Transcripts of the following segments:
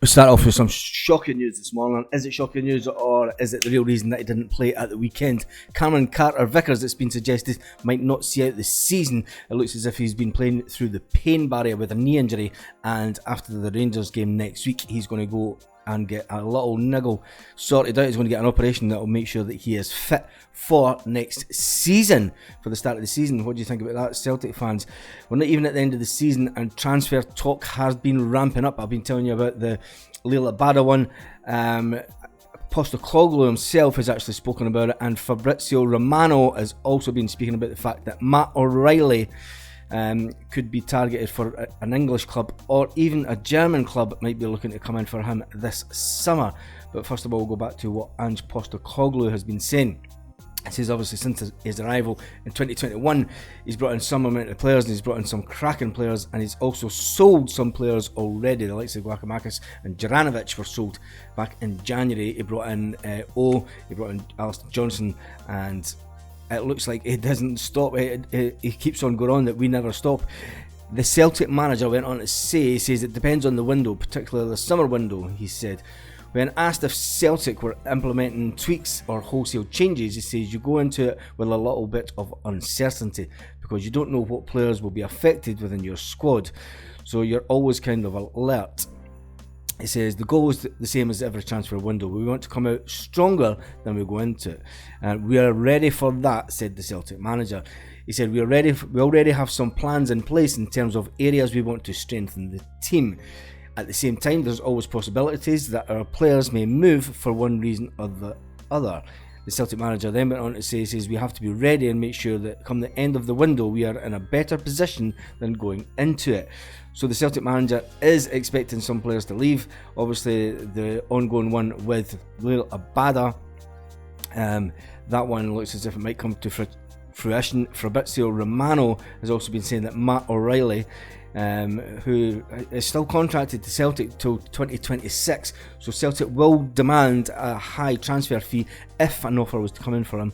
We'll start off with some shocking news this morning. Is it shocking news, or is it the real reason that he didn't play at the weekend? Cameron Carter-Vickers, it's been suggested, might not see out the season. It looks as if he's been playing through the pain barrier with a knee injury, and after the Rangers game next week, he's going to go and get a little niggle sorted out. He's going to get an operation that will make sure that he is fit for next season, for the start of the season. What do you think about that, Celtic fans? We're not even at the end of the season, and transfer talk has been ramping up. I've been telling you about the Lila Bada one. Postecoglou himself has actually spoken about it, and Fabrizio Romano has also been speaking about the fact that Matt O'Reilly could be targeted for an English club, or even a German club might be looking to come in for him this summer. But first of all, we'll go back to what Ange Postecoglou has been saying. He says obviously since his arrival in 2021, he's brought in some amount of players, and he's brought in some cracking players, and he's also sold some players already. The likes of Giacomakis and Juranovic were sold back in January. He brought in he brought in Alistair Johnson, and it looks like it doesn't stop. He keeps on going on, that we never stop. The Celtic manager went on to say, he says it depends on the window, particularly the summer window. He said, when asked if Celtic were implementing tweaks or wholesale changes, he says you go into it with a little bit of uncertainty because you don't know what players will be affected within your squad. So you're always kind of alert. He says the goal is the same as every transfer window. We want to come out stronger than we go into it, and we are ready for that, said the Celtic manager. He said we already have some plans in place in terms of areas we want to strengthen the team. At the same time, there's always possibilities that our players may move for one reason or the other. The Celtic manager then went on to say, we have to be ready and make sure that come the end of the window we are in a better position than going into it. So the Celtic manager is expecting some players to leave. Obviously the ongoing one with Lil Abada, that one looks as if it might come to fruition. Fabrizio Romano has also been saying that Matt O'Reilly, who is still contracted to Celtic till 2026, so Celtic will demand a high transfer fee if an offer was to come in for him.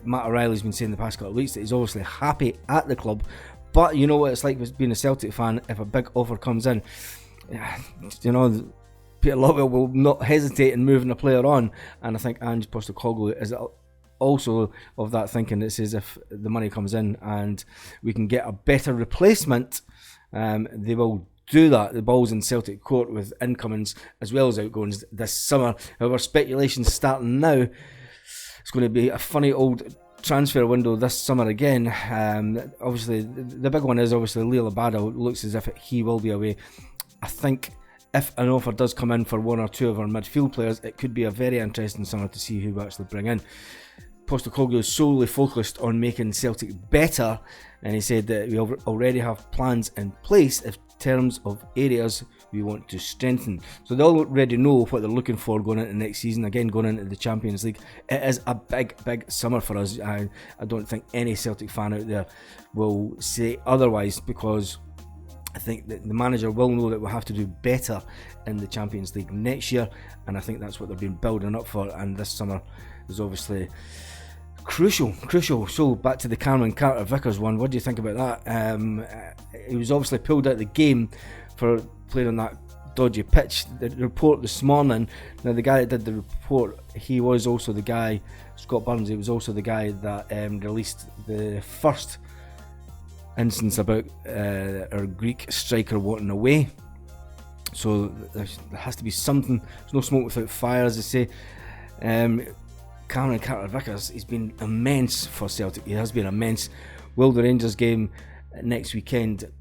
Matt O'Reilly's been saying the past couple of weeks that he's obviously happy at the club, but you know what it's like with being a Celtic fan. If a big offer comes in, you know, Peter Lawwell will not hesitate in moving a player on, and I think Ange Postecoglou is also of that thinking. It says if the money comes in and we can get a better replacement, they will do that. The ball's in Celtic court with incomings as well as outgoings this summer. However, speculation's starting now. It's going to be a funny old transfer window this summer again. Obviously the big one is obviously Lil Abada. Looks as if he will be away. I think if an offer does come in for one or two of our midfield players, it could be a very interesting summer to see who we actually bring in. Postecoglou is solely focused on making Celtic better, and he said that we already have plans in place in terms of areas we want to strengthen. So they already know what they're looking for going into next season. Again, going into the Champions League, it is a big summer for us. I don't think any Celtic fan out there will say otherwise, because I think that the manager will know that we'll have to do better in the Champions League next year, and I think that's what they've been building up for, and this summer is obviously crucial. So back to the Cameron Carter-Vickers one. What do you think about that? He was obviously pulled out of the game for playing on that dodgy pitch. The report this morning, now the guy that did the report, he was also the guy, Scott Burns, he was also the guy that released the first instance about our Greek striker wanting away. So there has to be something. There's no smoke without fire, as they say. Cameron Carter-Vickers, he's been immense for Celtic. He has been immense. Will the Rangers game next weekend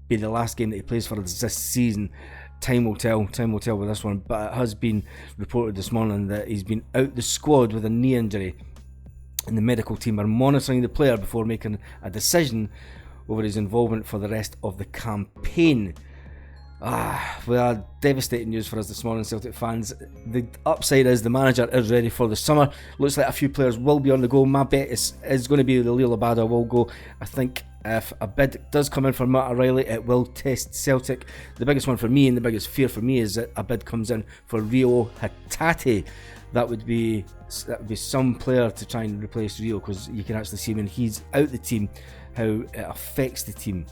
be the last game that he plays for us this season? Time will tell with this one, but it has been reported this morning that he's been out the squad with a knee injury, and the medical team are monitoring the player before making a decision over his involvement for the rest of the campaign. Well, devastating news for us this morning, Celtic fans. The upside is the manager is ready for the summer. Looks like a few players will be on the go. My bet is going to be the Lil Abada will go. I think if a bid does come in for Matt O'Reilly, it will test Celtic. The biggest one for me, and the biggest fear for me, is that a bid comes in for Rio Hatate. That would be some player to try and replace Rio, because you can actually see when he's out the team how it affects the team.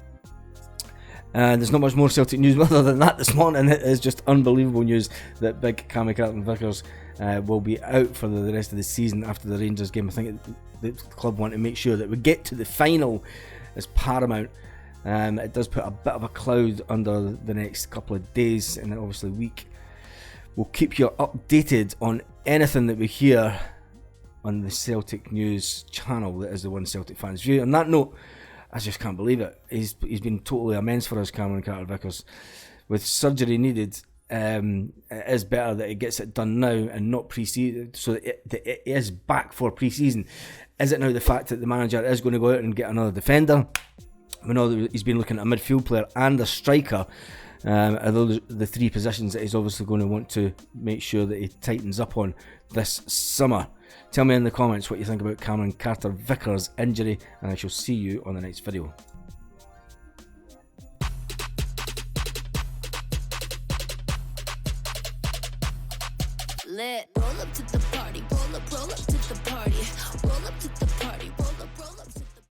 There's not much more Celtic news other than that this morning. It is just unbelievable news that big Cameron Carter-Vickers will be out for the rest of the season after the Rangers game. I think the club want to make sure that we get to the final is paramount. It does put a bit of a cloud under the next couple of days and obviously week. We'll keep you updated on anything that we hear on the Celtic News channel that is the One Celtic Fans View. On that note, I just can't believe it. He's been totally immense for us, Cameron Carter-Vickers. With surgery needed, it is better that he gets it done now and not pre-season, so that it is back for pre-season. Is it now the fact that the manager is going to go out and get another defender? We know that he's been looking at a midfield player and a striker. Although the three positions that he's obviously going to want to make sure that he tightens up on this summer. Tell me in the comments what you think about Cameron Carter-Vickers' injury, and I shall see you on the next video. Lit. Roll up to the party.